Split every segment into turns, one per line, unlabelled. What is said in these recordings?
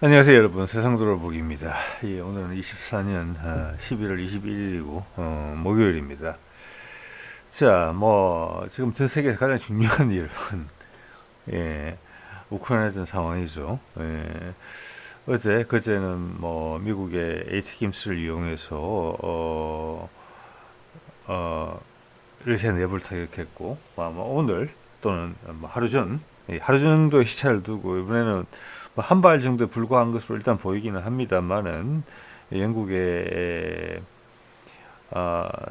안녕하세요 여러분, 세상돌아보기입니다. 예, 오늘은 24년 11월 21일이고 목요일입니다. 자, 뭐 지금 전 세계에서 가장 중요한 일은 예, 우크라이나에 대한 상황이죠. 예, 그제는 뭐 미국의 AT킴스를 이용해서 어, 러시아 내부를 타격했고, 아마 오늘 또는 뭐 하루 정도의 시차를 두고 이번에는 한 발 정도에 불과한 것으로 일단 보이기는 합니다만은 영국의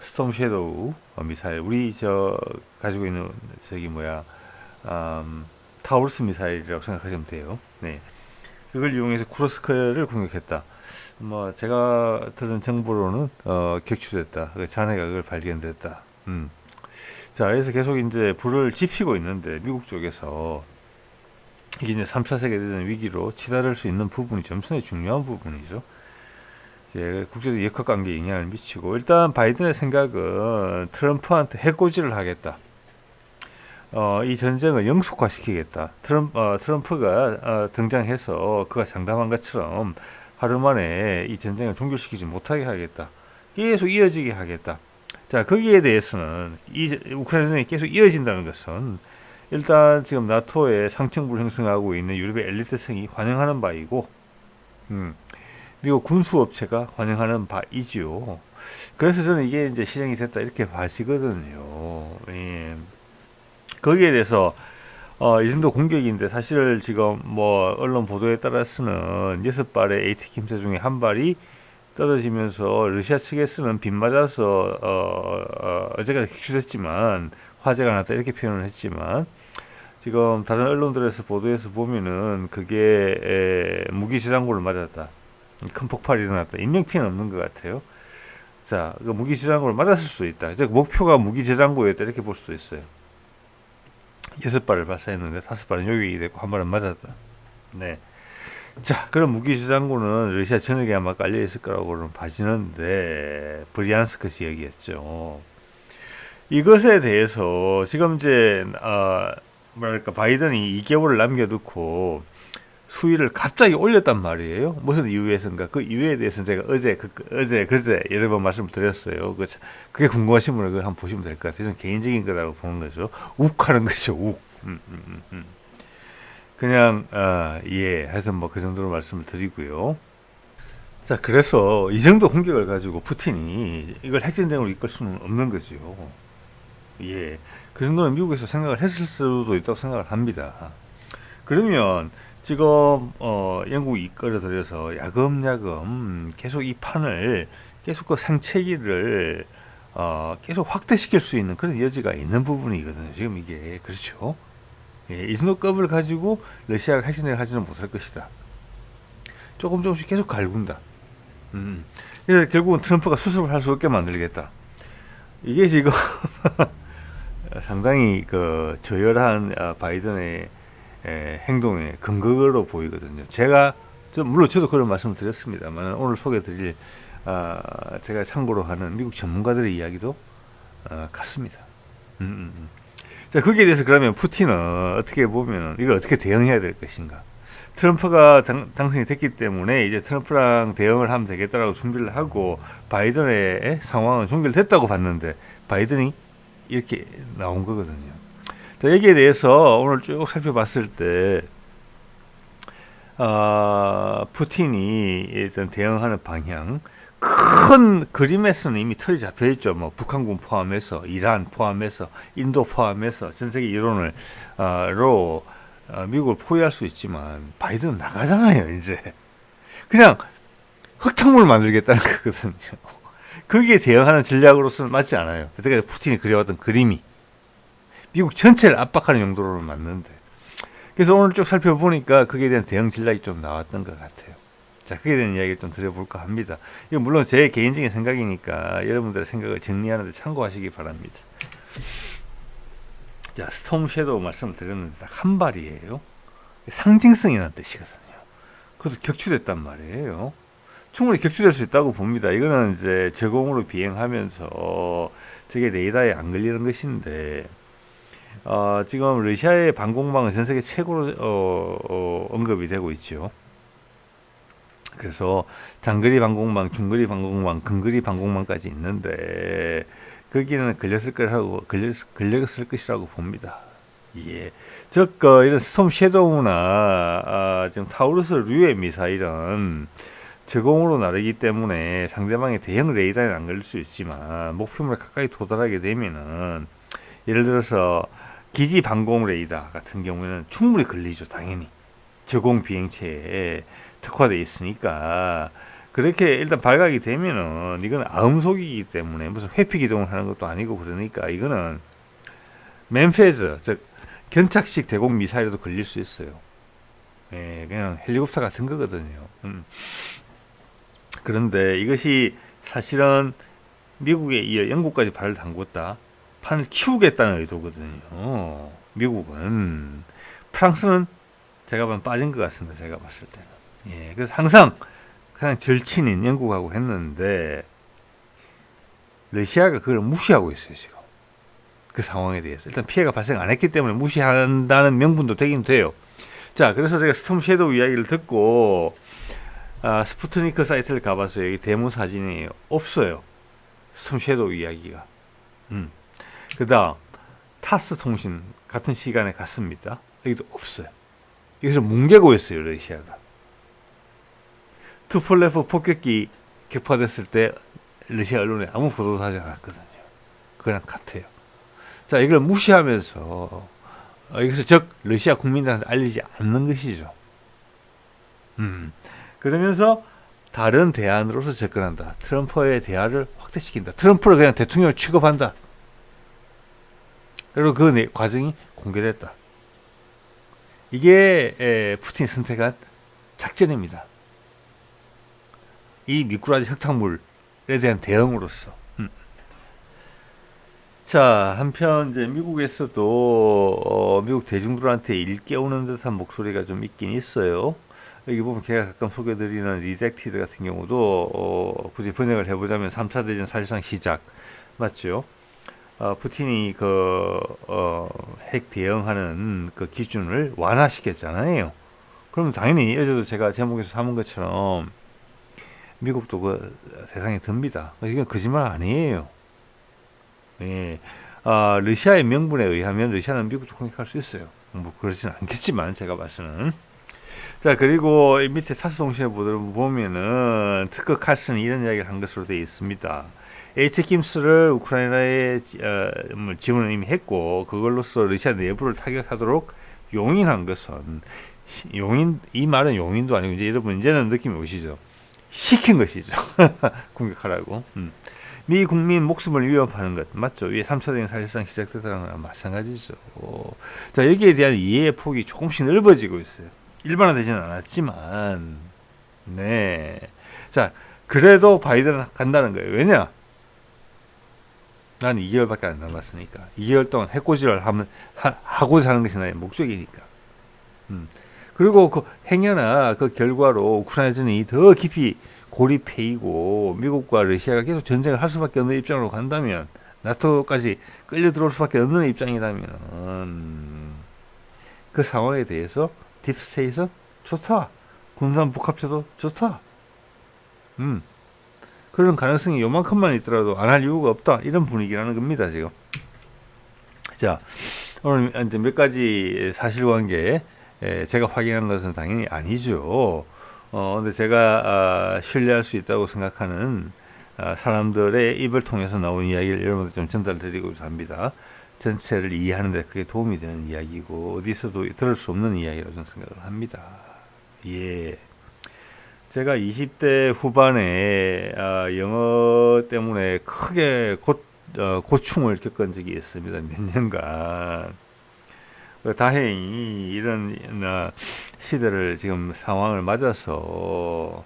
스톰 섀도우 미사일, 우리 저 가지고 있는 저기 뭐야 타우루스 미사일이라고 생각하시면 돼요. 네, 그걸 이용해서 쿠르스크를 공격했다. 뭐 제가 들은 정보로는 격추됐다. 잔해가 그걸 발견됐다. 자, 그래서 계속 이제 불을 지피고 있는데 미국 쪽에서 이게 이제 3차 세계대전 위기로 치달을 수 있는 부분이죠. 엄청나게 중요한 부분이죠. 이제 국제적 역학관계에 영향을 미치고, 일단 바이든의 생각은 트럼프한테 해코지를 하겠다. 이 전쟁을 영속화시키겠다. 트럼프가 등장해서 그가 장담한 것처럼 하루 만에 이 전쟁을 종결시키지 못하게 하겠다. 계속 이어지게 하겠다. 자, 거기에 대해서는 이 우크라이나 전쟁이 계속 이어진다는 것은 일단 지금 나토에 상층부를 형성하고 있는 유럽의 엘리트층이 환영하는 바이고, 미국 군수업체가 환영하는 바이지요. 그래서 저는 이게 이제 실행이 됐다 이렇게 봐지거든요. 예. 거기에 대해서 이 정도 공격인데, 사실 지금 뭐 언론 보도에 따라서는 6발의 AT킴세 중에 한 발이 떨어지면서 러시아 측에서는 빗 맞아서 어제가 격추됐지만 화재가 났다 이렇게 표현을 했지만, 지금 다른 언론들에서 보도해서 보면은 그게 무기 저장고를 맞았다, 큰 폭발이 일어났다, 인명피해는 없는 것 같아요. 자, 그 무기 저장고를 맞았을 수도 있다. 즉 목표가 무기 저장고였다 이렇게 볼 수도 있어요. 6발을 발사했는데 5발은 요격이 됐고 한 발은 맞았다. 네. 자, 그런 무기 저장고는 러시아 전역에 아마 깔려 있을 거라고는 봐지는데, 브리안스크 지역이었죠. 이것에 대해서 지금 이제 뭐랄까, 바이든이 2개월을 남겨두고 수위를 갑자기 올렸단 말이에요. 무슨 이유에서인가? 그 이유에 대해서는 제가 그제 여러 번 말씀을 드렸어요. 그게 궁금하신 분은 그걸 한번 보시면 될 것 같아요. 저는 개인적인 거라고 보는 거죠. 욱하는 거죠. 욱. 그냥 예, 하여튼 뭐 그 정도로 말씀을 드리고요. 자, 그래서 이 정도 공격을 가지고 푸틴이 이걸 핵전쟁으로 이끌 수는 없는 거죠. 예, 그 정도는 미국에서 생각을 했을 수도 있다고 생각을 합니다. 그러면 지금 영국이 이끌어들여서 야금야금 계속 이 판을, 계속 그 생채기를 계속 확대시킬 수 있는 그런 여지가 있는 부분이거든요. 지금 이게 그렇죠. 예, 이 정도 급을 가지고 러시아가 핵전쟁을 하지는 못할 것이다. 조금씩 계속 갈군다. 그래서 결국은 트럼프가 수습을 할 수 없게 만들겠다. 이게 지금 상당히 그 저열한 바이든의 행동의 근거로 보이거든요. 물론 저도 그런 말씀을 드렸습니다만, 오늘 소개드릴 제가 참고로 하는 미국 전문가들의 이야기도 같습니다. 자, 거기에 대해서 그러면 푸틴은 어떻게 보면 이걸 어떻게 대응해야 될 것인가? 트럼프가 당선이 됐기 때문에 이제 트럼프랑 대응을 하면 되겠다라고 준비를 하고, 바이든의 상황은 종결됐다고 봤는데 바이든이 이렇게 나온 거거든요. 자, 여기에 대해서 오늘 쭉 살펴봤을 때 푸틴이 일단 대응하는 방향, 큰 그림에서는 이미 틀이 잡혀 있죠. 뭐 북한군 포함해서, 이란 포함해서, 인도 포함해서 전 세계 여론을 미국을 포위할 수 있지만, 바이든은 나가잖아요. 이제 그냥 흙탕물을 만들겠다는 거거든요. 거기에 대응하는 전략으로서는 맞지 않아요. 그때까지 푸틴이 그려왔던 그림이 미국 전체를 압박하는 용도로는 맞는데, 그래서 오늘 쭉 살펴보니까 거기에 대한 대응 전략이 좀 나왔던 것 같아요. 자, 그에 대한 이야기를 좀 드려볼까 합니다. 이건 물론 제 개인적인 생각이니까 여러분들의 생각을 정리하는 데 참고하시기 바랍니다. 자, 스톰 섀도우 말씀을 드렸는데 딱 한 발이에요. 상징성이라는 뜻이거든요. 그것도 격추됐단 말이에요. 충분히 격추될 수 있다고 봅니다. 이거는 이제 저공으로 비행하면서 저게 레이더에 안 걸리는 것인데, 지금 러시아의 방공망은 전 세계 최고로 언급이 되고 있죠. 그래서 장거리 방공망, 중거리 방공망, 근거리 방공망까지 있는데 거기는 걸렸을 것이라고 봅니다. 예. 즉, 이런 스톰 섀도우나, 지금 타우루스류의 미사일은 저공으로 나르기 때문에 상대방의 대형 레이더에는 안 걸릴 수 있지만, 목표물에 가까이 도달하게 되면은, 예를 들어서, 기지 방공 레이더 같은 경우에는 충분히 걸리죠, 당연히. 저공 비행체에 특화되어 있으니까. 그렇게 일단 발각이 되면은, 이건 아음속이기 때문에 무슨 회피 기동을 하는 것도 아니고 그러니까, 이거는 맨페이즈, 즉, 견착식 대공 미사일에도 걸릴 수 있어요. 예, 그냥 헬리콥터 같은 거거든요. 그런데 이것이 사실은 미국에 이어 영국까지 발을 담궜다. 판을 키우겠다는 의도거든요. 미국은. 프랑스는 제가 보면 빠진 것 같습니다. 제가 봤을 때는. 예, 그래서 항상 그냥 절친인 영국하고 했는데 러시아가 그걸 무시하고 있어요, 지금. 그 상황에 대해서. 일단 피해가 발생 안 했기 때문에 무시한다는 명분도 되긴 돼요. 자, 그래서 제가 스톰 섀도우 이야기를 듣고, 스푸트니크 사이트를 가봤어요. 여기 데모 사진이 없어요. 스톰 섀도우 이야기가. 그 다음, 타스 통신 같은 시간에 갔습니다. 여기도 없어요. 여기서 뭉개고 있어요, 러시아가. 투폴레프 폭격기 격파됐을 때 러시아 언론에 아무 보도도 하지 않았거든요. 그거랑 같아요. 자, 이걸 무시하면서 여기서 즉 러시아 국민들한테 알리지 않는 것이죠. 그러면서 다른 대안으로서 접근한다. 트럼프의 대화를 확대시킨다. 트럼프를 그냥 대통령을 취급한다. 그리고 그 과정이 공개됐다. 이게 푸틴이 선택한 작전입니다. 이 미꾸라지 흙탕물에 대한 대응으로서. 자, 한편 이제 미국에서도 미국 대중들한테 일깨우는 듯한 목소리가 좀 있긴 있어요. 여기 보면 제가 가끔 소개드리는 리젝티드 같은 경우도 굳이 번역을 해보자면 3차 대전 사실상 시작 맞죠? 푸틴이 핵 대응하는 그 기준을 완화시켰잖아요. 그러면 당연히 어제도 제가 제목에서 삼은 것처럼 미국도 그 세상에 듭니다. 이건 거짓말 아니에요. 예. 러시아의 명분에 의하면 러시아는 미국도 공격할 수 있어요. 뭐 그렇지는 않겠지만 제가 봐서는. 자, 그리고 이 밑에 타스 통신에 보면은 특허 칼슨이 이런 이야기를 한 것으로 되어 있습니다. 에이테킴스를 우크라이나에 지원을 이미 했고 그걸로써 러시아 내부를 타격하도록 용인한 것은 이 말은 용인도 아니고 이제 여러분 이제는 느낌이 오시죠? 시킨 것이죠. 공격하라고. 미 국민 목숨을 위협하는 것 맞죠? 위에 3차 대전 사실상 시작됐다는 거랑 마찬가지죠. 자, 여기에 대한 이해의 폭이 조금씩 넓어지고 있어요. 일반화되지는 않았지만 네. 자, 그래도 바이든은 간다는 거예요. 왜냐? 난 2개월밖에 안 남았으니까 2개월 동안 해코지를 하고자 하는 것이 나의 목적이니까. 그리고 그 행여나 그 결과로 우크라이나전이 더 깊이 고립해이고 미국과 러시아가 계속 전쟁을 할 수밖에 없는 입장으로 간다면 나토까지 끌려 들어올 수밖에 없는 입장이라면 그 상황에 대해서 딥스테이트는 좋다. 군산 북합체도 좋다. 그런 가능성이 요만큼만 있더라도 안 할 이유가 없다. 이런 분위기라는 겁니다, 지금. 자, 오늘 이제 몇 가지 사실관계 제가 확인한 것은 당연히 아니죠. 근데 제가 신뢰할 수 있다고 생각하는 사람들의 입을 통해서 나온 이야기를 여러분들 좀 전달드리고자 합니다. 전체를 이해하는 데 그게 도움이 되는 이야기고 어디서도 들을 수 없는 이야기라고 저는 생각을 합니다. 예. 제가 20대 후반에 영어 때문에 크게 고충을 겪은 적이 있습니다. 몇 년간. 다행히 이런 시대를 지금 상황을 맞아서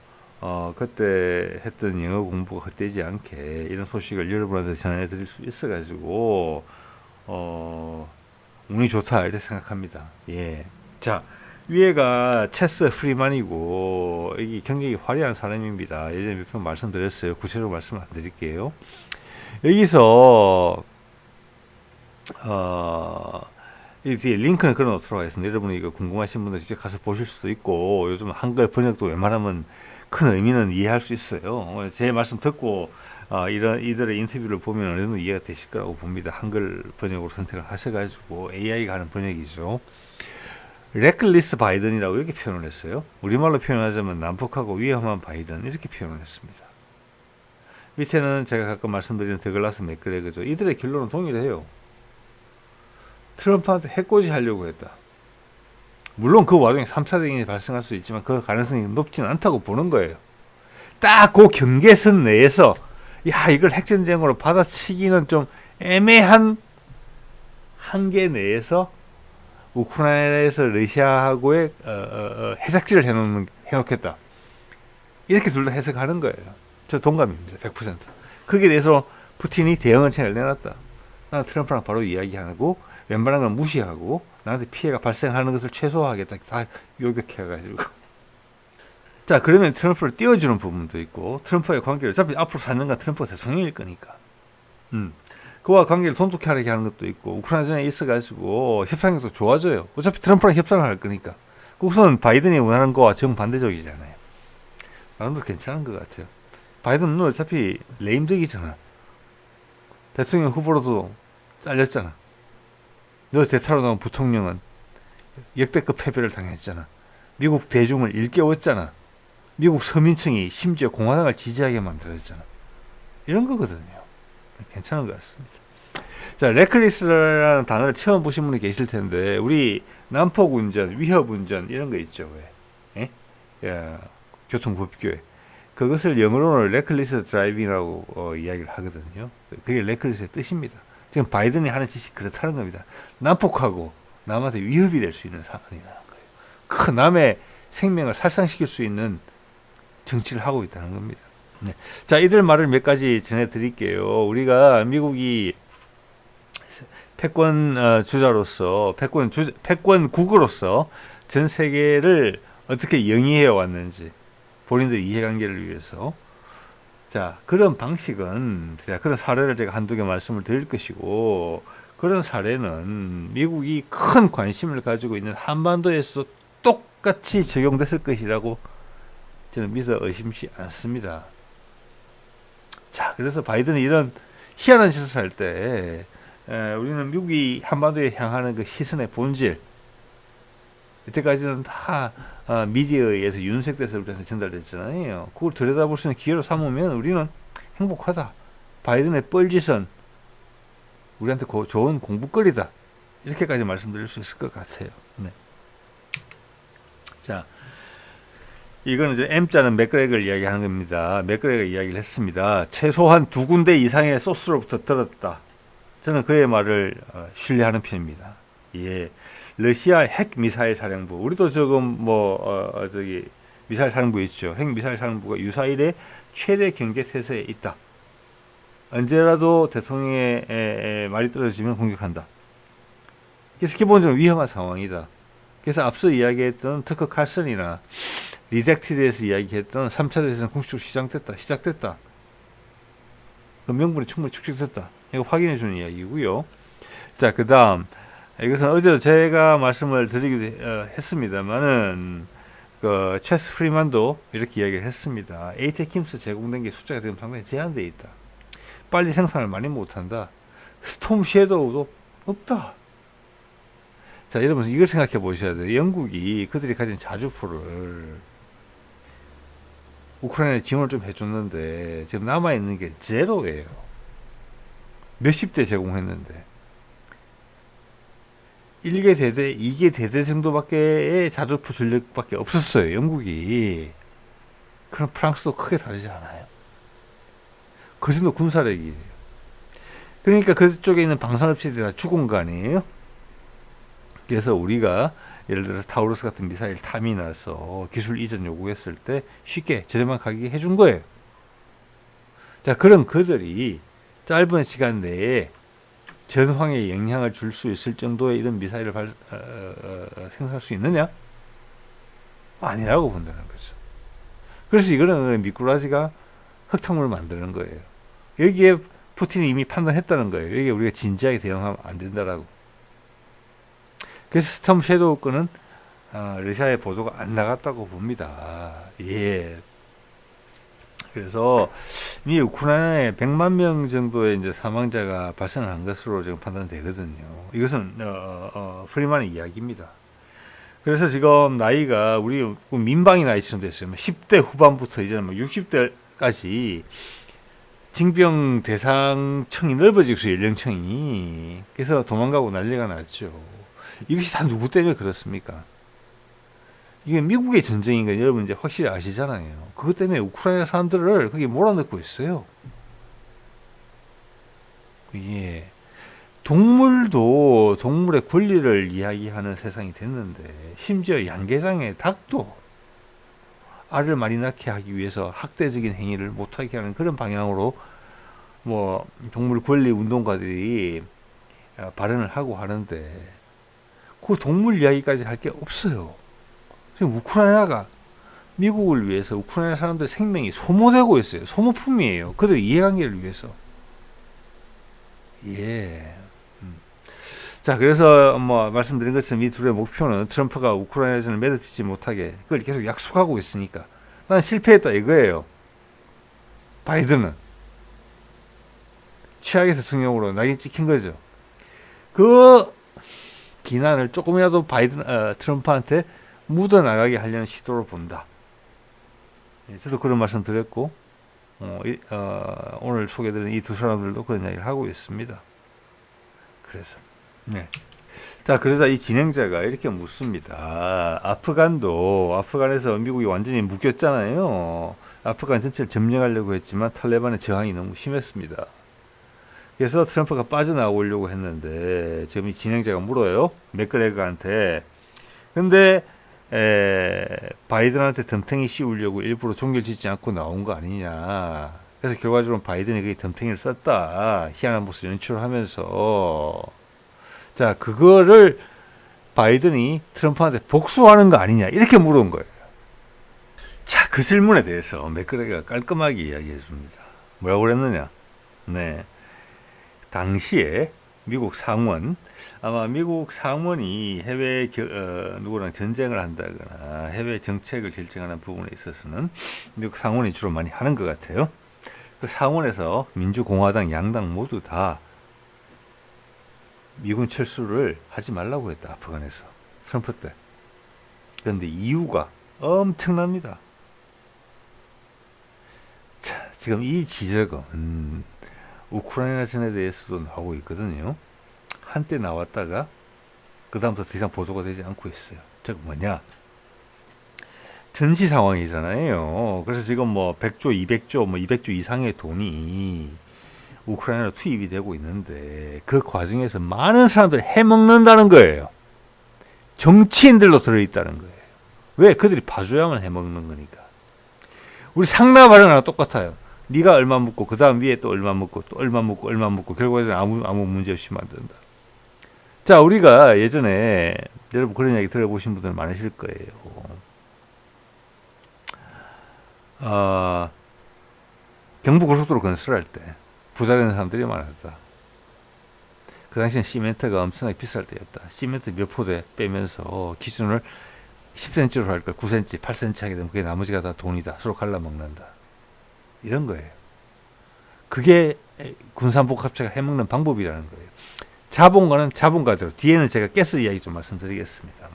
그때 했던 영어 공부가 헛되지 않게 이런 소식을 여러분한테 전해드릴 수 있어가지고 운이 좋다 이렇게 생각합니다. 예. 자, 위에가 체스 프리만이고 여기 경력이 화려한 사람입니다. 예전에 몇 번 말씀드렸어요. 구체적으로 말씀 안 드릴게요. 여기서 이 뒤에 링크는 걸어놓도록 하겠습니다. 여러분이 이거 궁금하신 분들 직접 가서 보실 수도 있고 요즘 한글 번역도 웬만하면 큰 의미는 이해할 수 있어요. 제 말씀 듣고 이런 이들의 인터뷰를 보면 어느 정도 이해가 되실 거라고 봅니다. 한글 번역으로 선택을 하셔가지고 AI가 하는 번역이죠. 레클리스 바이든이라고 이렇게 표현을 했어요. 우리말로 표현하자면 난폭하고 위험한 바이든 이렇게 표현을 했습니다. 밑에는 제가 가끔 말씀드리는 더글라스 맥그레거죠. 이들의 결론은 동일해요. 트럼프한테 해코지 하려고 했다. 물론 그 와중에 3차 대전이 발생할 수 있지만 그 가능성이 높지는 않다고 보는 거예요. 딱 그 경계선 내에서 야 이걸 핵전쟁으로 받아치기는 좀 애매한 한계 내에서 우크라이나에서 러시아하고의 해적질을 해놓겠다. 이렇게 둘 다 해석하는 거예요. 저 동감입니다. 100%. 거기에 대해서 푸틴이 대응언책을 내놨다. 나는 트럼프랑 바로 이야기하고 웬만한 건 무시하고 나한테 피해가 발생하는 것을 최소화하겠다. 다 요격해가지고. 자, 그러면 트럼프를 띄워주는 부분도 있고 트럼프의 관계를 어차피 앞으로 4년간 트럼프가 대통령일 거니까. 그와 관계를 돈독히 하게 하는 것도 있고 우크라이나전에 있어가지고 협상력도 좋아져요. 어차피 트럼프랑 협상을 할 거니까. 우선 바이든이 원하는 거와 정반대적이잖아요. 나름대로 괜찮은 것 같아요. 바이든은 어차피 레임덕이잖아. 대통령 후보로도 잘렸잖아. 너 대타로 나온 부통령은 역대급 패배를 당했잖아. 미국 대중을 일깨웠잖아. 미국 서민층이 심지어 공화당을 지지하게 만들었잖아. 이런 거거든요. 괜찮은 것 같습니다. 자, 레클리스라는 단어를 처음 보신 분이 계실 텐데 우리 난폭운전, 위협운전 이런 거 있죠. 왜? 예? 교통법규에 그것을 영어로는 레클리스 드라이빙이라고 이야기를 하거든요. 그게 레클리스의 뜻입니다. 지금 바이든이 하는 짓이 그렇다는 겁니다. 난폭하고 남한테 위협이 될 수 있는 상황이라는 거예요. 그 남의 생명을 살상시킬 수 있는 정치를 하고 있다는 겁니다. 네. 자, 이들 말을 몇 가지 전해드릴게요. 우리가 미국이 패권 주자로서 패권국으로서 전 세계를 어떻게 영위해 왔는지 본인들의 이해관계를 위해서 자 그런 방식은 자, 그런 사례를 제가 한두 개 말씀을 드릴 것이고 그런 사례는 미국이 큰 관심을 가지고 있는 한반도에서도 똑같이 적용됐을 것이라고 저는 믿어 의심치 않습니다. 자, 그래서 바이든이 이런 희한한 짓을 할 때 우리는 미국이 한반도에 향하는 그 시선의 본질 이때까지는 다 미디어에 의해서 윤색돼서 우리한테 전달됐잖아요. 그걸 들여다볼 수 있는 기회로 삼으면 우리는 행복하다. 바이든의 뻘짓은 우리한테 좋은 공부거리다. 이렇게까지 말씀드릴 수 있을 것 같아요. 네. 자, 이거는 이제 M자는 맥그레거를 이야기하는 겁니다. 맥그레거 이야기를 했습니다. 최소한 2군데 이상의 소스로부터 들었다. 저는 그의 말을 신뢰하는 편입니다. 예. 러시아 핵 미사일 사령부, 우리도 지금 미사일 사령부 있죠. 핵 미사일 사령부가 유사일의 최대 경제 태세에 있다. 언제라도 대통령의 말이 떨어지면 공격한다. 그래서 기본적으로 위험한 상황이다. 그래서 앞서 이야기했던 터커 칼슨이나 리덱티드에서 이야기했던 3차 대전 공식적으로 시작됐다. 그 명분이 충분히 축적됐다. 이거 확인해 주는 이야기고요. 자, 그 다음 이것은 어제도 제가 말씀을 드리기도 했습니다만은 그 체스 프리만도 이렇게 이야기를 했습니다. 에이테킴스 제공된 게 숫자가 지금 상당히 제한되어 있다. 빨리 생산을 많이 못한다. 스톰 섀도우도 없다. 자, 여러분 이걸 생각해 보셔야 돼요. 영국이 그들이 가진 자주포를 우크라이나에 지원을 좀 해줬는데 지금 남아있는 게 제로예요. 몇십 대 제공했는데 1개 대대, 2개 대대 정도밖에 자주포 전력밖에 없었어요. 영국이. 그럼 프랑스도 크게 다르지 않아요. 그 정도 군사력이에요. 그러니까 그쪽에 있는 방산업체들이 다 죽은 거 아니에요. 그래서 우리가 예를 들어서 타우루스 같은 미사일 탐이 나서 기술 이전 요구했을 때 쉽게 저렴한 가격에 해준 거예요. 자, 그럼 그들이 짧은 시간 내에 전황에 영향을 줄 수 있을 정도의 이런 미사일을 생산할 수 있느냐? 아니라고 본다는 거죠. 그래서 이거는 미꾸라지가 흙탕물을 만드는 거예요. 여기에 푸틴이 이미 판단했다는 거예요. 여기에 우리가 진지하게 대응하면 안 된다라고. 그래서 스톰 섀도우 건은 러시아의 보도가 안 나갔다고 봅니다. 예. 그래서 이 우크라이나에 100만 명 정도의 이제 사망자가 발생을 한 것으로 지금 판단되거든요. 이것은 프리만의 이야기입니다. 그래서 지금 나이가 우리 민방위 나이쯤 됐어요. 10대 후반부터 이제는 60대까지 징병 대상층이 넓어지고 있어요. 연령층이. 그래서 도망가고 난리가 났죠. 이것이 다 누구 때문에 그렇습니까? 이게 미국의 전쟁인 거 여러분 이제 확실히 아시잖아요. 그것 때문에 우크라이나 사람들을 거기 몰아넣고 있어요. 예. 동물도 동물의 권리를 이야기하는 세상이 됐는데 심지어 양계장의 닭도 알을 많이 낳게 하기 위해서 학대적인 행위를 못하게 하는 그런 방향으로 뭐 동물 권리 운동가들이 발언을 하고 하는데 그 동물 이야기까지 할 게 없어요. 지금 우크라이나가 미국을 위해서 우크라이나 사람들의 생명이 소모되고 있어요. 소모품이에요. 그들의 이해관계를 위해서. 예. 자, 그래서 뭐 말씀드린 것처럼 이 둘의 목표는 트럼프가 우크라이나전을 매듭짓지 못하게 그걸 계속 약속하고 있으니까 난 실패했다 이거예요. 바이든은 최악의 대통령으로 낙인 찍힌 거죠. 그 비난을 조금이라도 트럼프한테 묻어나가게 하려는 시도로 본다. 예, 저도 그런 말씀 드렸고 오늘 소개드린 이 두 사람들도 그런 이야기를 하고 있습니다. 그래서 네. 자, 그래서 이 진행자가 이렇게 묻습니다. 아프간에서 미국이 완전히 묶였잖아요. 아프간 전체를 점령하려고 했지만 탈레반의 저항이 너무 심했습니다. 그래서 트럼프가 빠져나오려고 했는데 지금 이 진행자가 물어요. 맥그레거한테. 근데 바이든한테 덤탱이 씌우려고 일부러 종결 짓지 않고 나온 거 아니냐. 그래서 결과적으로 바이든이 그 덤탱이를 썼다. 희한한 모습 연출하면서 자, 그거를 바이든이 트럼프한테 복수하는 거 아니냐 이렇게 물은 거예요. 자, 그 질문에 대해서 맥그레거가 깔끔하게 이야기해 줍니다. 뭐라고 그랬느냐. 네, 당시에 미국 상원, 아마 미국 상원이 해외 누구랑 전쟁을 한다거나 해외 정책을 결정하는 부분에 있어서는 미국 상원이 주로 많이 하는 것 같아요. 그 상원에서 민주공화당 양당 모두 다 미군 철수를 하지 말라고 했다. 아프간에서 트럼프 때. 그런데 이유가 엄청납니다. 자, 지금 이 지적은 우크라이나 전에 대해서도 나오고 있거든요. 한때 나왔다가 그 다음부터 더 이상 보도가 되지 않고 있어요. 즉 뭐냐, 전시 상황이잖아요. 그래서 지금 뭐 100조, 200조, 뭐 200조 이상의 돈이 우크라이나로 투입이 되고 있는데 그 과정에서 많은 사람들이 해먹는다는 거예요. 정치인들도 들어있다는 거예요. 왜? 그들이 봐줘야만 해먹는 거니까. 우리 상납하려나 똑같아요. 네가 얼마 묻고 그 다음 위에 또 얼마 묻고 또 얼마 묻고 얼마 묻고 결국에는 아무 문제 없이 만든다. 자, 우리가 예전에 여러분 그런 이야기 들어보신 분들 많으실 거예요. 경부고속도로 건설할 때 부자 되는 사람들이 많았다. 그 당시엔 시멘트가 엄청나게 비쌀 때였다. 시멘트 몇 포대 빼면서 기준을 10cm로 할 걸 9cm, 8cm 하게 되면 그게 나머지가 다 돈이다. 서로 갈라먹는다. 이런 거예요. 그게 군산복합체가 해먹는 방법이라는 거예요. 자본가는 자본가대로, 뒤에는 제가 가스 이야기 좀 말씀드리겠습니다.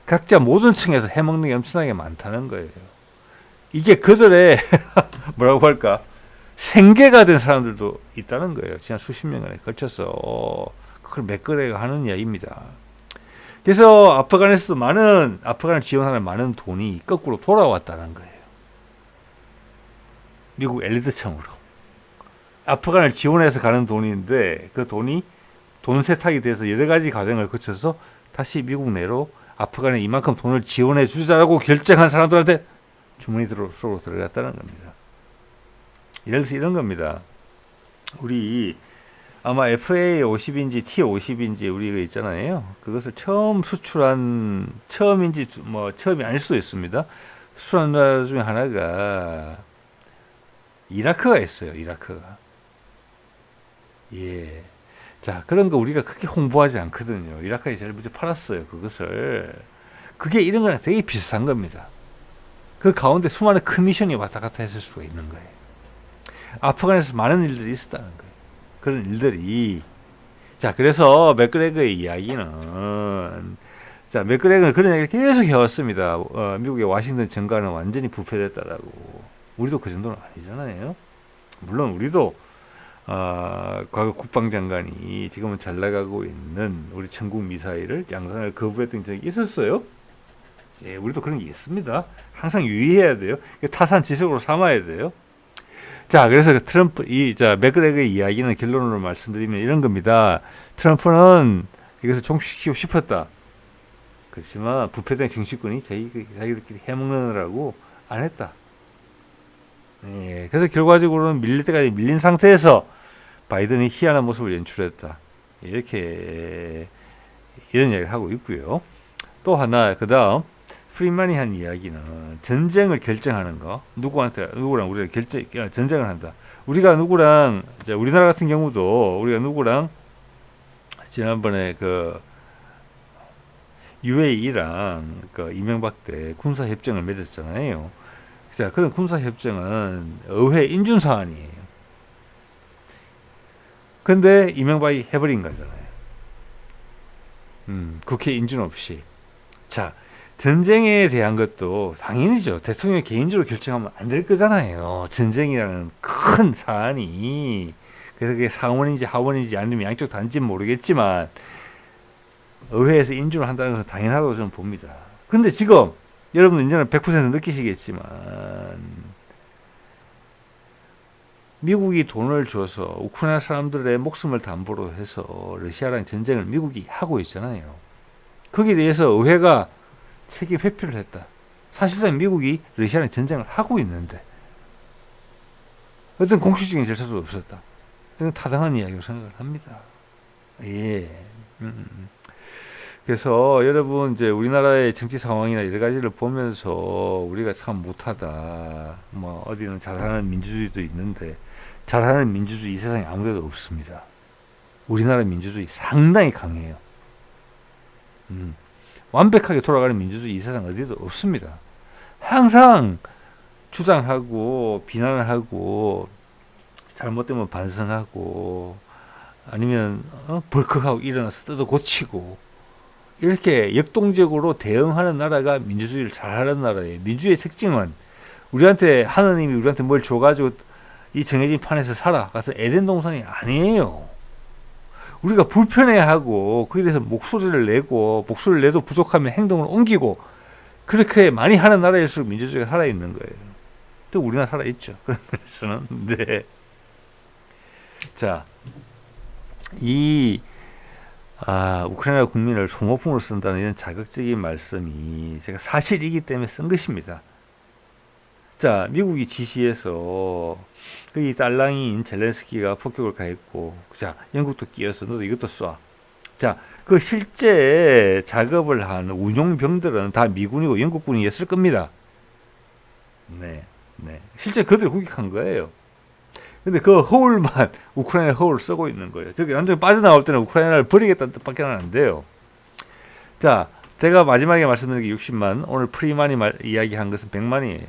각자 모든 층에서 해먹는 게 엄청나게 많다는 거예요. 이게 그들의 뭐라고 할까, 생계가 된 사람들도 있다는 거예요. 지난 수십 년간에 걸쳐서 그걸 맥거래가 하는 이야기입니다. 그래서 아프간에서도 아프간을 지원하는 많은 돈이 거꾸로 돌아왔다는 거예요. 미국 엘리트층으로. 아프간을 지원해서 가는 돈인데 그 돈이 돈 세탁이 돼서 여러 가지 과정을 거쳐서 다시 미국 내로 아프간에 이만큼 돈을 지원해 주자라고 결정한 사람들한테 주머니 속으로 들어갔다는 겁니다. 예를 들어서 이런 겁니다. 우리 아마 FA50인지 T50인지 우리가 있잖아요. 그것을 처음 수출한, 처음인지 뭐 처음이 아닐 수도 있습니다. 수출한 나라 중에 하나가 이라크가 있어요. 이라크가. 예. 자, 그런 거 우리가 그렇게 홍보하지 않거든요. 이라크에 제일 먼저 팔았어요. 그것을. 그게 이런 거랑 되게 비슷한 겁니다. 그 가운데 수많은 커미션이 왔다 갔다 했을 수가 있는 거예요. 아프간에서 많은 일들이 있었다는 거예요. 그런 일들이. 자, 그래서 맥그레거의 이야기는, 자, 맥그레거는 그런 얘기를 계속 해왔습니다. 미국의 워싱턴 정가는 완전히 부패됐다라고. 우리도 그 정도는 아니잖아요. 물론 우리도 과거 국방장관이 지금은 잘 나가고 있는 우리 천국 미사일을 양산을 거부했던 적이 있었어요. 예, 우리도 그런 게 있습니다. 항상 유의해야 돼요. 타산 지식으로 삼아야 돼요. 자, 그래서 맥그레거의 이야기는 결론으로 말씀드리면 이런 겁니다. 트럼프는 이것을 종식시키고 싶었다. 그렇지만 부패된 정치권이 자기들끼리 해먹느라고 안 했다. 예, 그래서 결과적으로는 밀릴 때까지 밀린 상태에서 바이든이 희한한 모습을 연출했다. 이렇게 이런 이야기를 하고 있고요. 또 하나 그 다음 프리만이 한 이야기는 전쟁을 결정하는 거, 누구랑 우리가 전쟁을 한다. 우리가 누구랑, 이제 우리나라 같은 경우도 우리가 누구랑 지난번에 그 UAE랑 그 이명박 때 군사 협정을 맺었잖아요. 자, 그런 군사 협정은 의회 인준 사안이에요. 근데 이명박이 해버린 거잖아요. 국회 인준 없이. 자, 전쟁에 대한 것도 당연히죠. 대통령이 개인적으로 결정하면 안 될 거잖아요. 전쟁이라는 큰 사안이. 그래서 그게 상원인지 하원인지 아니면 양쪽 단지는 모르겠지만 의회에서 인준을 한다는 것은 당연하다고 저는 봅니다. 근데 지금 여러분 이제는 100% 느끼시겠지만 미국이 돈을 줘서 우크라이나 사람들의 목숨을 담보로 해서 러시아랑 전쟁을 미국이 하고 있잖아요. 거기에 대해서 의회가 책임 회피를 했다. 사실상 미국이 러시아랑 전쟁을 하고 있는데 어떤 공식적인 절차도 없었다. 이건 타당한 이야기로 생각을 합니다. 예. 그래서 여러분 이제 우리나라의 정치 상황이나 여러 가지를 보면서 우리가 참 못하다. 뭐 어디는 잘하는 민주주의도 있는데 잘하는 민주주의 이 세상에 아무데도 없습니다. 우리나라 민주주의 상당히 강해요. 완벽하게 돌아가는 민주주의 이 세상 어디도 없습니다. 항상 주장하고 비난하고 잘못되면 반성하고 아니면 벌컥하고 일어나서 뜯어 고치고 이렇게 역동적으로 대응하는 나라가 민주주의를 잘하는 나라예요. 민주주의의 특징은 우리한테 하나님이 우리한테 뭘 줘가지고 이 정해진 판에서 살아 가서 에덴 동산이 아니에요. 우리가 불편해하고 거기에 대해서 목소리를 내도 부족하면 행동을 옮기고 그렇게 많이 하는 나라일수록 민주주의가 살아있는 거예요. 또 우리나라 살아있죠. 그런 면에서는. 네. 자, 우크라이나 국민을 소모품으로 쓴다는 이런 자극적인 말씀이 제가 사실이기 때문에 쓴 것입니다. 자, 미국이 지시해서 이 딸랑이인 젤렌스키가 폭격을 가했고, 자, 영국도 끼어서 너도 이것도 쏴. 자, 그 실제 작업을 한 운용병들은 다 미군이고 영국군이었을 겁니다. 네, 네. 실제 그들이 공격한 거예요. 근데 그 허울만 우크라이나 허울 쓰고 있는 거예요. 저기 완전히 빠져나올 때는 우크라이나를 버리겠다는 뜻밖에 안 돼요. 자, 제가 마지막에 말씀드린 게 60만, 오늘 프리만이 이야기한 것은 100만이에요.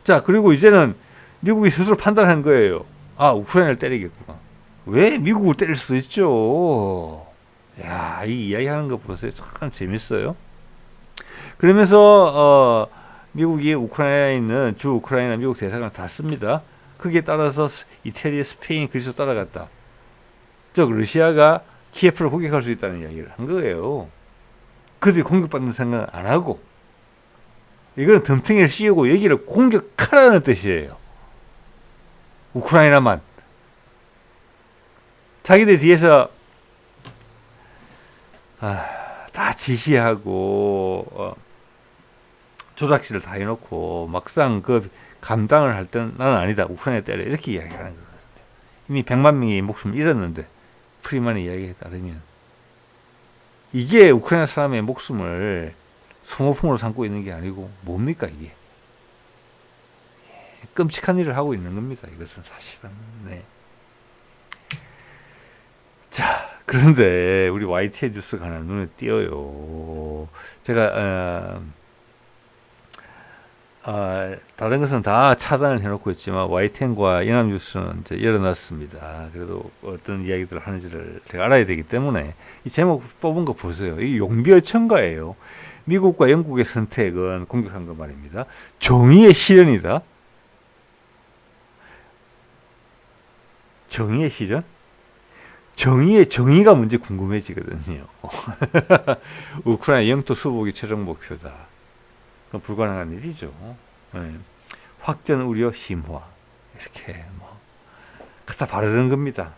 자, 그리고 이제는 미국이 스스로 판단한 거예요. 아, 우크라이나를 때리겠구나. 왜 미국을 때릴 수도 있죠. 야, 이 이야기하는 거 보세요. 참 재밌어요. 그러면서 미국이 우크라이나에 있는 주 우크라이나 미국 대사관을 다 씁니다. 거기에 따라서 이태리, 스페인, 그리스 따라갔다. 즉 러시아가 키예프를 공격할 수 있다는 이야기를 한 거예요. 그들이 공격받는 생각 안 하고 이거는 덤탱이를 씌우고 여기를 공격하라는 뜻이에요. 우크라이나만. 자기들 뒤에서 다 지시하고 조작실을 다 해놓고 막상 그 감당을 할 때는 나는 아니다. 우크라이나 때려. 이렇게 이야기하는 거거든요. 이미 100만 명이 목숨을 잃었는데 프리만의 이야기에 따르면 이게 우크라이나 사람의 목숨을 소모품으로 삼고 있는 게 아니고 뭡니까 이게. 끔찍한 일을 하고 있는 겁니다. 이것은 사실은. 네. 자, 그런데 우리 YTN 뉴스가 하나 눈에 띄어요. 제가 다른 것은 다 차단을 해놓고 있지만 YTN과 연합뉴스는 이제 열어놨습니다. 그래도 어떤 이야기들을 하는지를 제가 알아야 되기 때문에 이 제목 뽑은 거 보세요. 이 용비어천가예요. 미국과 영국의 선택은 공격한 거 말입니다. 정의의 실현이다. 정의의 실현? 정의가 문제 궁금해지거든요. 우크라이나 영토 수복이 최종 목표다. 그건 불가능한 일이죠. 네. 확전 우려 심화 이렇게 뭐 갖다 바르는 겁니다.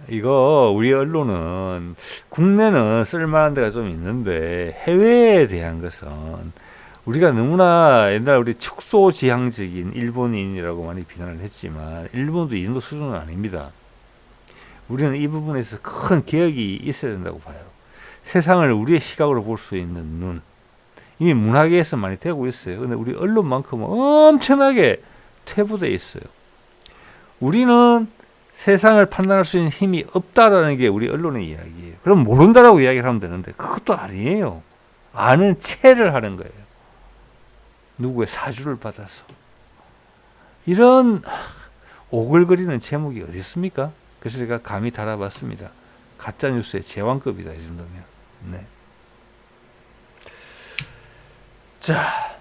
이거 우리 언론은 국내는 쓸만한 데가 좀 있는데 해외에 대한 것은 우리가 너무나 옛날 우리 축소지향적인 일본인이라고 많이 비난을 했지만 일본도 이 정도 수준은 아닙니다. 우리는 이 부분에서 큰 개혁이 있어야 된다고 봐요. 세상을 우리의 시각으로 볼 수 있는 눈. 이미 문화계에서 많이 되고 있어요. 근데 우리 언론만큼은 엄청나게 퇴보되어 있어요. 우리는 세상을 판단할 수 있는 힘이 없다라는 게 우리 언론의 이야기예요. 그럼 모른다라고 이야기를 하면 되는데 그것도 아니에요. 아는 체를 하는 거예요. 누구의 사주를 받아서. 이런 오글거리는 제목이 어디 있습니까? 그래서 제가 감히 달아봤습니다. 가짜뉴스의 제왕급이다, 이 정도면. 네. 자,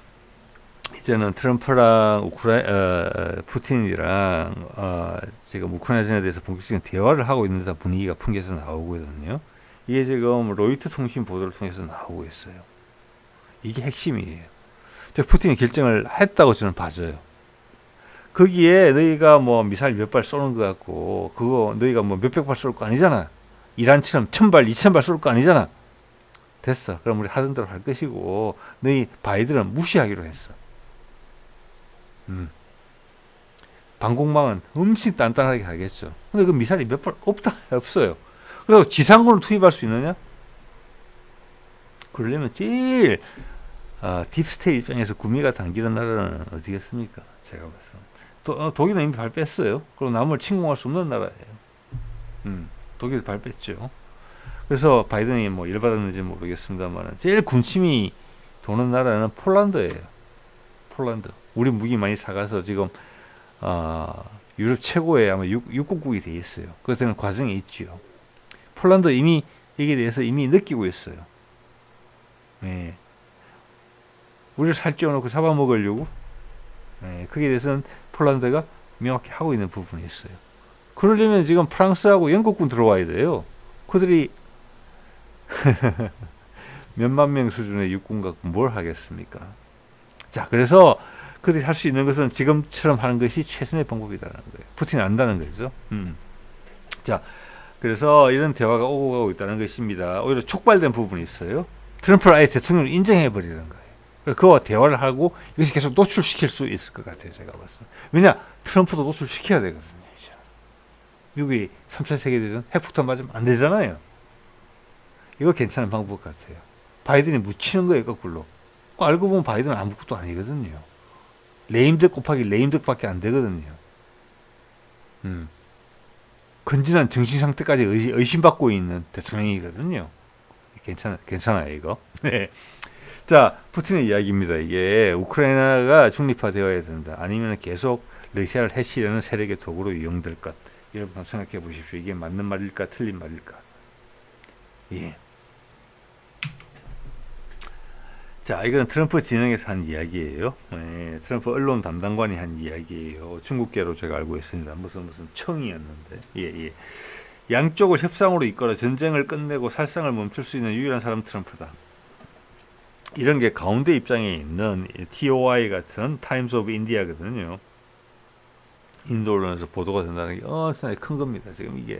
이제는 트럼프랑 푸틴이랑 지금 우크라이나전에 대해서 본격적인 대화를 하고 있는 데 분위기가 풍겨서 나오고 있거든요. 이게 지금 로이터 통신 보도를 통해서 나오고 있어요. 이게 핵심이에요. 푸틴이 결정을 했다고 저는 봐줘요. 거기에 너희가 뭐 미사일 몇 발 쏘는 것 같고 그거 너희가 뭐 몇백 발 쏠 거 아니잖아. 이란처럼 1000발, 2000발 쏠 거 아니잖아. 됐어. 그럼 우리 하던 대로 할 것이고 너희 바이든은 무시하기로 했어. 방공망은 엄청 단단하게 하겠죠. 근데 그 미사일이 몇 발 없어요. 그래서 지상군을 투입할 수 있느냐? 그러려면 제일 딥스테이트 입장에서 구미가 당기는 나라는 어디겠습니까? 제가 봤을 때. 독일은 이미 발 뺐어요. 그리고 남을 침공할 수 없는 나라예요. 독일 발 뺐죠. 그래서 바이든이 뭐 열받았는지 모르겠습니다만 제일 군침이 도는 나라는 폴란드예요. 폴란드. 우리 무기 많이 사가서 지금 유럽 최고의 아마 육국국이 돼 있어요. 그때는 과정이 있지요. 폴란드 이미 여기에 대해서 이미 느끼고 있어요. 네. 우리를 살찌워놓고 잡아먹으려고 거기에 대해서는 폴란드가 명확히 하고 있는 부분이 있어요. 그러려면 지금 프랑스하고 영국군 들어와야 돼요. 그들이 몇만 명 수준의 육군 갖고 뭘 하겠습니까? 자, 그래서 그들이 할 수 있는 것은 지금처럼 하는 것이 최선의 방법이다라는 거예요. 푸틴이 안다는 거죠. 자, 그래서 이런 대화가 오고 가고 있다는 것입니다. 오히려 촉발된 부분이 있어요. 트럼프를 아예 대통령을 인정해버리는 거예요. 그와 대화를 하고 이것이 계속 노출시킬 수 있을 것 같아요. 제가 봤을 때. 왜냐? 트럼프도 노출시켜야 되거든요. 이제. 미국이 3차 세계대전 핵폭탄 맞으면 안 되잖아요. 이거 괜찮은 방법 같아요. 바이든이 묻히는 거예요. 거꾸로. 알고 보면 바이든은 아무것도 아니거든요. 레임덕 곱하기 레임덕밖에 안 되거든요. 건진한 정신 상태까지 의심받고 있는 대통령이거든요. 괜찮아요, 이거. 네. 자, 푸틴의 이야기입니다. 이게 우크라이나가 중립화되어야 된다. 아니면 계속 러시아를 해치려는 세력의 도구로 이용될 것. 여러분 한번 생각해 보십시오. 이게 맞는 말일까, 틀린 말일까. 예. 자, 이건 트럼프 진영에서 한 이야기예요. 네, 트럼프 언론 담당관이 한 이야기예요. 중국계로 제가 알고 있습니다. 무슨 청이었는데. 예. 양쪽을 협상으로 이끌어 전쟁을 끝내고 살상을 멈출 수 있는 유일한 사람 트럼프다. 이런 게 가운데 입장에 있는 TOI 같은 타임스 오브 인디아거든요. 인도 언론에서 보도가 된다는 게 엄청나게 큰 겁니다. 지금 이게.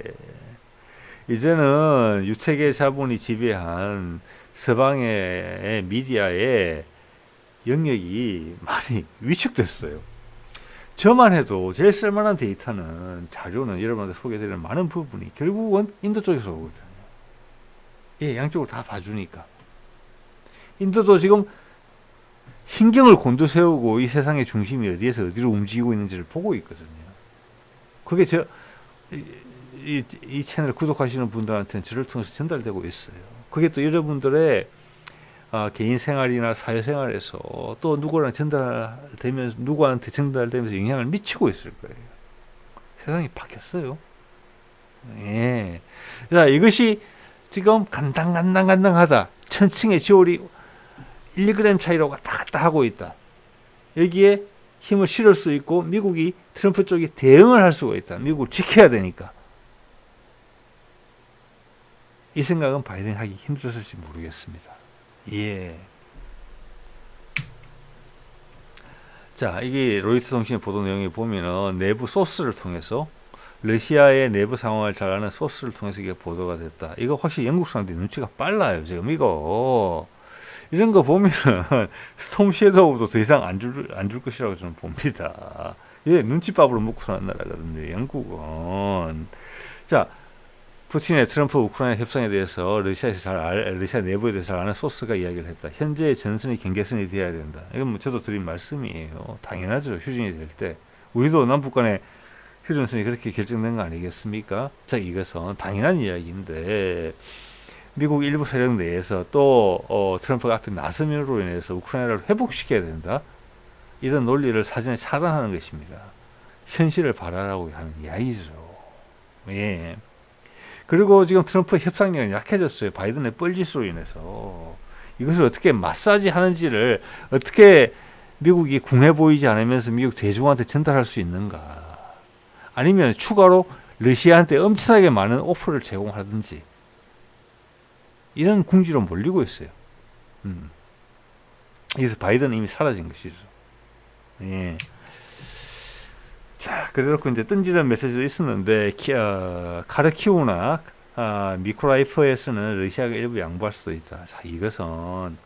이제는 유태계 자본이 지배한 서방의 미디어의 영역이 많이 위축됐어요. 저만 해도 제일 쓸만한 데이터는 자료는 여러분한테 소개드리는 많은 부분이 결국은 인도 쪽에서 오거든요. 예, 양쪽을 다 봐주니까. 인도도 지금 신경을 곤두세우고 이 세상의 중심이 어디에서 어디로 움직이고 있는지를 보고 있거든요. 그게 이 채널 구독하시는 분들한테는 저를 통해서 전달되고 있어요. 그게 또 여러분들의 개인 생활이나 사회 생활에서 또 누구랑 전달되면서 누구한테 전달되면서 영향을 미치고 있을 거예요. 세상이 바뀌었어요. 예. 자, 이것이 지금 간당간당하다. 천층의 지올이 1g 차이로 왔다 갔다 하고 있다. 여기에 힘을 실을 수 있고 미국이 트럼프 쪽이 대응을 할 수가 있다. 미국을 지켜야 되니까. 이 생각은 바이든이 하기 힘들었을지 모르겠습니다. 예. 자, 이게 로이터 통신의 보도 내용에 보면은 내부 소스를 통해서 러시아의 내부 상황을 잘 아는 소스를 통해서 이게 보도가 됐다. 이거 확실히 영국 사람들이 눈치가 빨라요. 지금 이거 이런 거 보면은 스톰 섀도우도 더 이상 안 줄 것이라고 저는 봅니다. 이게 눈치밥으로 먹고 사는 나라거든요. 영국은. 자, 푸틴의 트럼프 우크라이나 협상에 대해서 러시아 내부에 대해서 잘 아는 소스가 이야기를 했다. 현재의 전선이 경계선이 되어야 된다. 이건 뭐 저도 드린 말씀이에요. 당연하죠. 휴전이 될 때. 우리도 남북 간의 휴전선이 그렇게 결정된 거 아니겠습니까? 자, 이것은 당연한 이야기인데 미국 일부 세력 내에서 또 트럼프가 앞에 나섬으로 인해서 우크라이나를 회복시켜야 된다. 이런 논리를 사전에 차단하는 것입니다. 현실을 바라라고 하는 이야기죠. 예. 그리고 지금 트럼프의 협상력은 약해졌어요. 바이든의 뻘짓으로 인해서. 이것을 어떻게 마사지 하는지를 어떻게 미국이 궁해 보이지 않으면서 미국 대중한테 전달할 수 있는가. 아니면 추가로 러시아한테 엄청나게 많은 오퍼를 제공하든지. 이런 궁지로 몰리고 있어요. 그래서 바이든은 이미 사라진 것이죠. 예. 자, 그래놓고 이제 던지는 메시지도 있었는데, 카르키우나, 미코라이프에서는 러시아가 일부 양보할 수도 있다. 자, 이것은,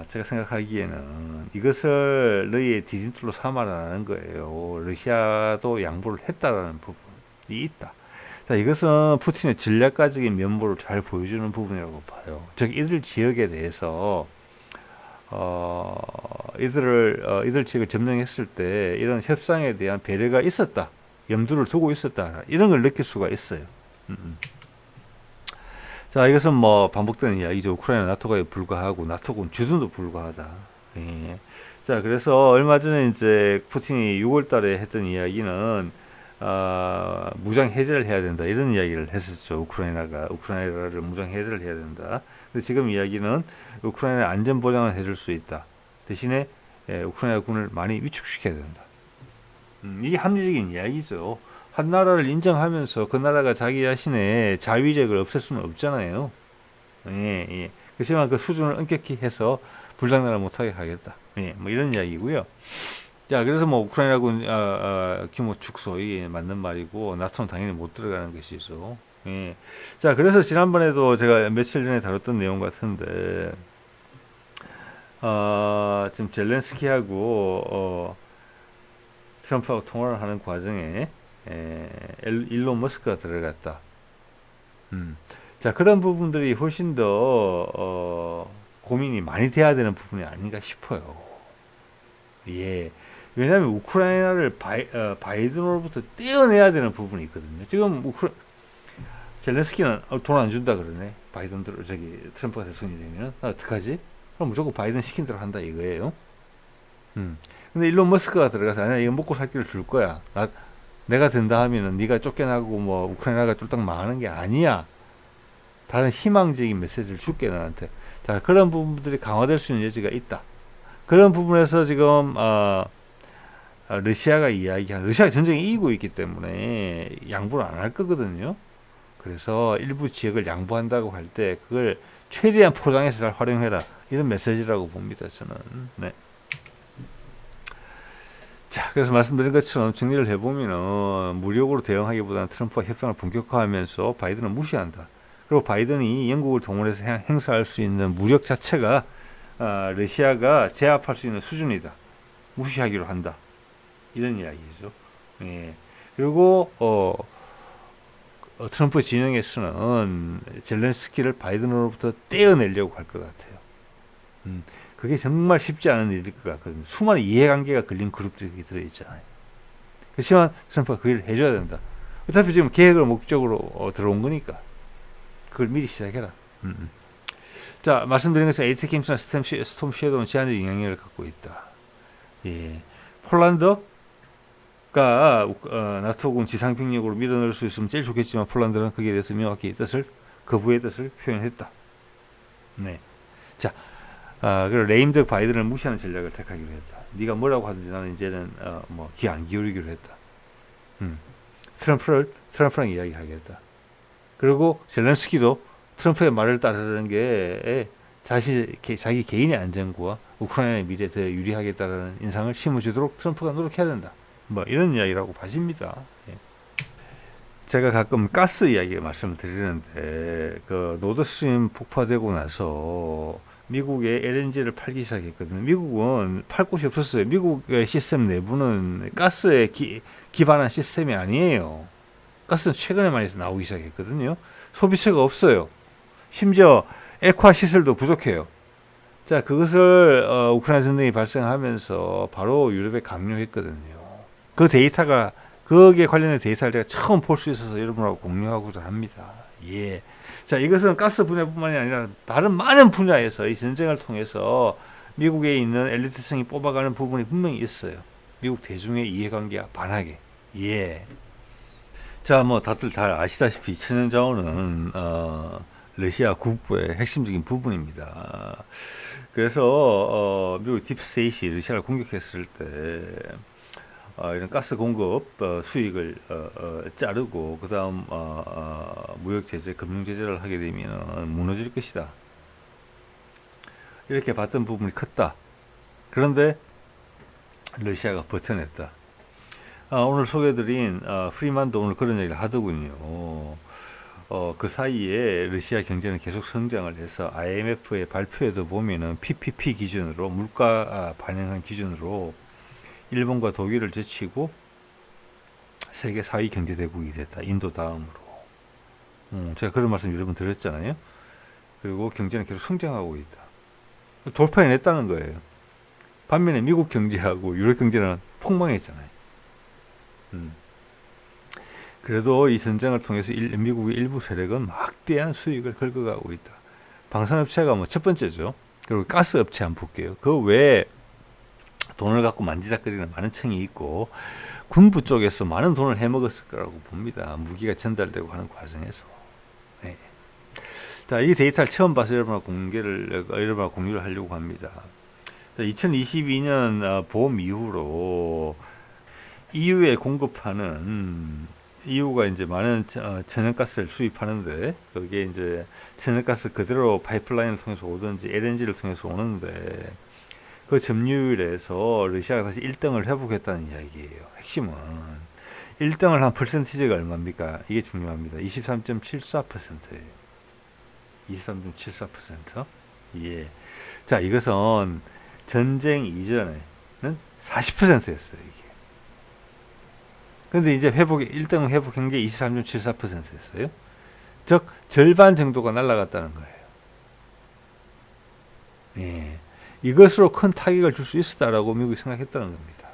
제가 생각하기에는 이것을 너희의 디딤돌로 삼아라는 거예요. 러시아도 양보를 했다라는 부분이 있다. 자, 이것은 푸틴의 전략가적인 면모를 잘 보여주는 부분이라고 봐요. 즉, 이들 지역에 대해서, 이들 지역을 점령했을 때 이런 협상에 대한 배려가 있었다. 염두를 두고 있었다. 이런 걸 느낄 수가 있어요. 자, 이것은 뭐 반복되는 이야기죠. 우크라이나 나토가 불과하고 나토군 주둔도 불과하다. 예. 자, 그래서 얼마 전에 이제 푸틴이 6월 달에 했던 이야기는 무장 해제를 해야 된다. 이런 이야기를 했었죠. 우크라이나를 무장 해제를 해야 된다. 근데 지금 이야기는 우크라이나 안전 보장을 해줄 수 있다. 대신에 우크라이나 군을 많이 위축시켜야 된다. 이게 합리적인 이야기죠. 한 나라를 인정하면서 그 나라가 자기 자신의 자위력을 없앨 수는 없잖아요. 예, 예. 그렇지만 그 수준을 엄격히 해서 불장난을 못하게 하겠다. 예, 뭐 이런 이야기고요. 자, 그래서 뭐 우크라이나군 규모 축소 이게 맞는 말이고 나토는 당연히 못 들어가는 것이죠. 예. 자, 그래서 지난번에도 제가 며칠 전에 다뤘던 내용 같은데 지금 젤렌스키하고 트럼프하고 통화를 하는 과정에 일론 머스크가 들어갔다. 자, 그런 부분들이 훨씬 더 고민이 많이 돼야 되는 부분이 아닌가 싶어요. 예. 왜냐하면 우크라이나를 바이든으로부터 떼어내야 되는 부분이 있거든요. 지금 젤렌스키는 돈 안 준다 그러네. 트럼프가 대통령이 되면 어떡하지? 그럼 무조건 바이든 시킨 대로 한다 이거예요. 근데 일론 머스크가 들어가서 아니야, 이거 먹고 살 길을 줄 거야. 내가 된다 하면은 네가 쫓겨나고 뭐 우크라이나가 쫄딱 망하는 게 아니야. 다른 희망적인 메시지를 줄게 너한테. 자, 그런 부분들이 강화될 수 있는 여지가 있다. 그런 부분에서 지금 러시아가 전쟁이 이기고 있기 때문에 양보를 안 할 거거든요. 그래서 일부 지역을 양보한다고 할 때 그걸 최대한 포장해서 잘 활용해라. 이런 메시지라고 봅니다. 저는. 네. 자, 그래서 말씀드린 것처럼 정리를 해보면은 무력으로 대응하기보다는 트럼프와 협상을 본격화하면서 바이든은 무시한다. 그리고 바이든이 영국을 동원해서 행사할 수 있는 무력 자체가 러시아가 제압할 수 있는 수준이다. 무시하기로 한다. 이런 이야기죠. 예. 그리고 트럼프 진영에서는 젤렌스키를 바이든으로부터 떼어내려고 할 것 같아요. 그게 정말 쉽지 않은 일일 것 같거든요. 수많은 이해관계가 걸린 그룹들이 들어있잖아요. 그렇지만 트럼프가 그 일을 해줘야 된다. 어차피 지금 계획을 목적으로 들어온 거니까 그걸 미리 시작해라. 자, 말씀드린 것은 에이테킴스나 스톰 섀도우는 제한적 영향력을 갖고 있다. 예. 폴란드가 나토군 지상병력으로 밀어넣을 수 있으면 제일 좋겠지만 폴란드는 거기에 대해서 명확히 거부의 뜻을 표현했다. 네. 자, 그리고 레임덕 바이든을 무시하는 전략을 택하기로 했다. 네가 뭐라고 하든지 나는 이제는 귀 안 기울이기로 했다. 트럼프랑 이야기하겠다. 그리고 젤렌스키도 트럼프의 말을 따르는 게 자기 개인의 안전과 우크라이나의 미래에 더 유리하겠다라는 인상을 심어주도록 트럼프가 노력해야 된다. 뭐 이런 이야기라고 봐집니다. 예. 제가 가끔 가스 이야기 말씀을 드리는데 그 노드스트림 폭파되고 나서 미국에 LNG를 팔기 시작했거든요. 미국은 팔 곳이 없었어요. 미국의 시스템 내부는 가스에 기반한 시스템이 아니에요. 가스는 최근에 많이 나오기 시작했거든요. 소비처가 없어요. 심지어 액화 시설도 부족해요. 자, 그것을 우크라이나 전쟁이 발생하면서 바로 유럽에 강요했거든요. 그 데이터가 거기에 관련된 데이터를 제가 처음 볼 수 있어서 여러분하고 공유하고자 합니다. 예. 자, 이것은 가스 분야뿐만이 아니라 다른 많은 분야에서 이 전쟁을 통해서 미국에 있는 엘리트층이 뽑아가는 부분이 분명히 있어요. 미국 대중의 이해관계와 반하게. 예. 자, 뭐 다들 잘 아시다시피 천연자원은 러시아 국부의 핵심적인 부분입니다. 그래서 미국 딥스테이시 러시아를 공격했을 때 이런 가스 공급 수익을 자르고 그 다음 무역 제재, 금융 제재를 하게 되면 무너질 것이다. 이렇게 봤던 부분이 컸다. 그런데 러시아가 버텨냈다. 오늘 소개해드린 프리만도 오늘 그런 얘기를 하더군요. 그 사이에 러시아 경제는 계속 성장을 해서 IMF의 발표에도 보면은 PPP 기준으로 물가 반영한 기준으로 일본과 독일을 제치고 세계 4위 경제대국이 됐다. 인도 다음으로. 제가 그런 말씀 여러분 드렸잖아요. 그리고 경제는 계속 성장하고 있다. 돌파해냈다는 거예요. 반면에 미국 경제하고 유럽 경제는 폭망했잖아요. 그래도 이 전쟁을 통해서 미국의 일부 세력은 막대한 수익을 긁어가고 있다. 방산업체가 뭐 첫 번째죠. 그리고 가스업체 한번 볼게요. 그 외에 돈을 갖고 만지작거리는 많은 층이 있고 군부 쪽에서 많은 돈을 해먹었을 거라고 봅니다. 무기가 전달되고 하는 과정에서. 네. 자, 이 데이터를 처음 봐서 여러분과 공유를 하려고 합니다. 2022년 봄 이후로 EU에 공급하는 EU가 이제 많은 천연가스를 수입하는데 거기에 이제 천연가스 그대로 파이프라인을 통해서 오든지 LNG를 통해서 오는데 그 점유율에서 러시아가 다시 1등을 회복했다는 이야기예요. 핵심은 1등을 한 퍼센티지가 얼마입니까? 이게 중요합니다. 23.74%예요. 23.74%. 예. 자, 이것은 전쟁 이전에는 40%였어요, 이게. 근데 이제 1등 회복한 게 23.74%였어요. 즉, 절반 정도가 날아갔다는 거예요. 예. 이것으로 큰 타격을 줄 수 있었다라고 미국이 생각했다는 겁니다.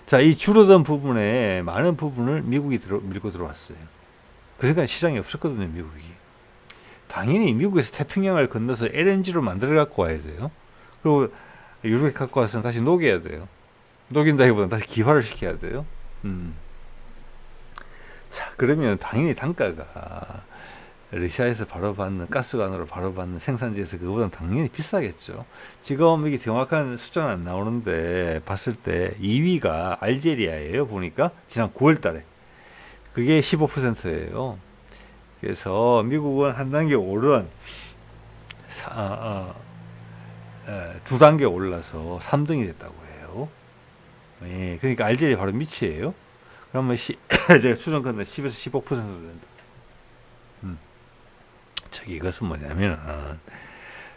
자, 이 줄어든 부분에 많은 부분을 미국이 밀고 들어왔어요. 그러니까 시장이 없었거든요, 미국이. 당연히 미국에서 태평양을 건너서 LNG로 만들어 갖고 와야 돼요. 그리고 유럽에 갖고 와서는 다시 녹여야 돼요. 녹인다기보다는 다시 기화를 시켜야 돼요. 자, 그러면 당연히 단가가 러시아에서 바로 받는 가스관으로 바로 받는 생산지에서 그거보다는 당연히 비싸겠죠. 지금 이게 정확한 숫자는 안 나오는데 봤을 때 2위가 알제리아예요. 보니까 지난 9월 달에 그게 15%예요. 그래서 미국은 한 단계 오른 두 단계 올라서 3등이 됐다고 해요. 예, 그러니까 알제리 바로 밑이에요. 그러면 제가 추정컨대 10에서 15% 된다. 이것은 뭐냐면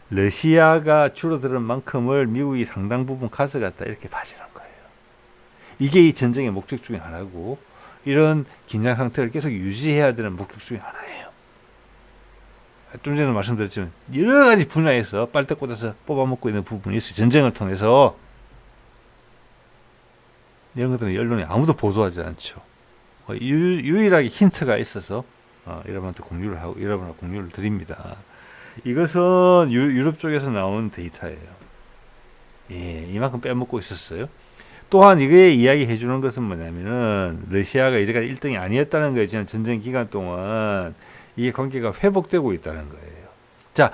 러시아가 줄어드는 만큼을 미국이 상당 부분 가져갔다 이렇게 봐지는 거예요. 이게 이 전쟁의 목적 중에 하나고 이런 긴장 상태를 계속 유지해야 되는 목적 중에 하나예요. 좀 전에 말씀드렸지만 여러 가지 분야에서 빨대 꽂아서 뽑아먹고 있는 부분이 있어요. 전쟁을 통해서 이런 것들은 언론에 아무도 보도하지 않죠. 유일하게 힌트가 있어서 여러분한테 여러분하고 공유를 드립니다. 이것은 유럽 쪽에서 나온 데이터예요. 예, 이만큼 빼먹고 있었어요. 또한 이게 이야기해 주는 것은 뭐냐면은 러시아가 이제까지 1등이 아니었다는 거예요. 지난 전쟁 기간 동안 이게 관계가 회복되고 있다는 거예요. 자,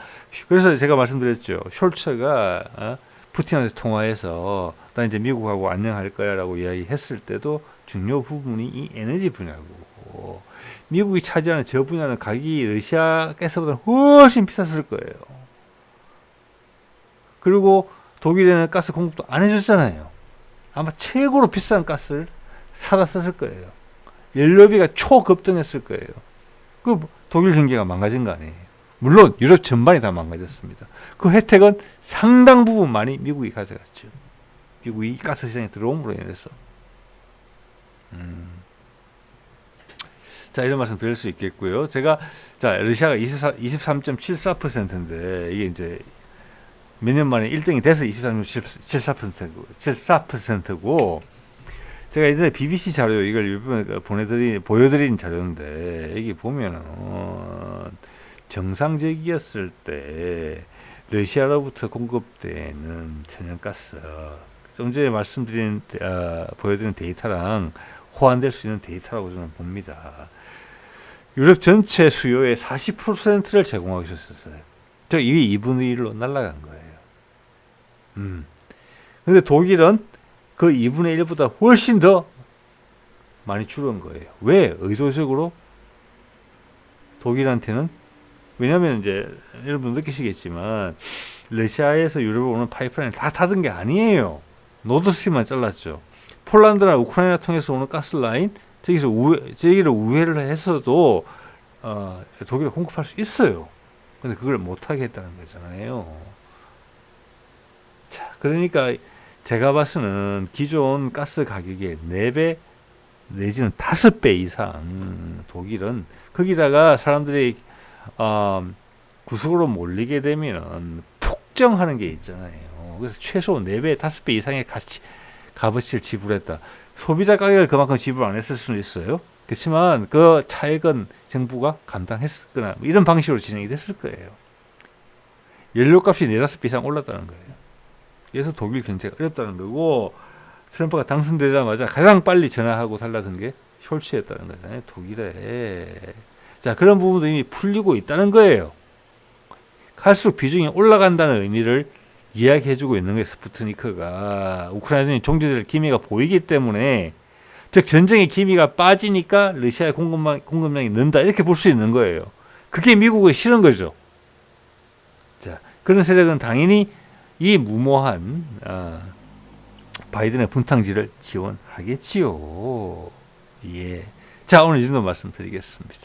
그래서 제가 말씀드렸죠. 숄츠가 푸틴한테 통화해서 나 이제 미국하고 안녕할 거야라고 이야기했을 때도 중요 부분이 이 에너지 분야고 미국이 차지하는 저 분야는 가격이 러시아 가스보다 훨씬 비쌌을 거예요. 그리고 독일에는 가스 공급도 안 해줬잖아요. 아마 최고로 비싼 가스를 사다 썼을 거예요. 연료비가 초급등했을 거예요. 그 독일 경제가 망가진 거 아니에요. 물론 유럽 전반이 다 망가졌습니다. 그 혜택은 상당 부분 많이 미국이 가져갔죠. 미국이 가스 시장에 들어옴으로 인해서. 자, 이런 말씀 드릴 수 있겠고요. 제가 자 러시아가 23.74%인데 이게 이제 몇 년 만에 1등이 돼서 23.74%고 제가 예전에 BBC 자료 이걸 보여드린 자료인데 여기 보면은 정상적이었을 때 러시아로부터 공급되는 천연가스 좀 전에 보여드린 데이터랑 호환될 수 있는 데이터라고 저는 봅니다. 유럽 전체 수요의 40%를 제공하고 있었어요. 저 이게 2분의 1로 날아간 거예요. 근데 독일은 그 2분의 1보다 훨씬 더 많이 줄은 거예요. 왜? 의도적으로 독일한테는 왜냐하면 이제 여러분 느끼시겠지만 러시아에서 유럽으로 오는 파이프라인을 다 닫은 게 아니에요. 노드스트림만 잘랐죠. 폴란드나 우크라이나 통해서 오는 가스라인 저기를 우회를 해서도 독일에 공급할 수 있어요. 근데 그걸 못하게 했다는 거잖아요. 자, 그러니까 제가 봐서는 기존 가스 가격의 4배 내지는 5배 이상 독일은 거기다가 사람들이 구석으로 몰리게 되면 폭정하는 게 있잖아요. 그래서 최소 4배, 5배 이상의 값어치를 지불했다. 소비자 가격을 그만큼 지불 안 했을 수는 있어요. 그렇지만 그 차액은 정부가 감당했거나 이런 방식으로 진행이 됐을 거예요. 연료값이 4, 5배 이상 올랐다는 거예요. 그래서 독일 경제가 어렵다는 거고 트럼프가 당선되자마자 가장 빨리 전화하고 달라든 게 숄츠였다는 거잖아요. 독일에. 자, 그런 부분도 이미 풀리고 있다는 거예요. 갈수록 비중이 올라간다는 의미를 이야기해주고 있는 거예요. 스푸트니크가. 우크라이나전이 종료될 기미가 보이기 때문에 즉 전쟁의 기미가 빠지니까 러시아의 공급량이 는다 이렇게 볼 수 있는 거예요. 그게 미국의 싫은 거죠. 자, 그런 세력은 당연히 이 무모한 바이든의 분탕질을 지원하겠지요. 예. 자, 오늘 이 정도 말씀드리겠습니다.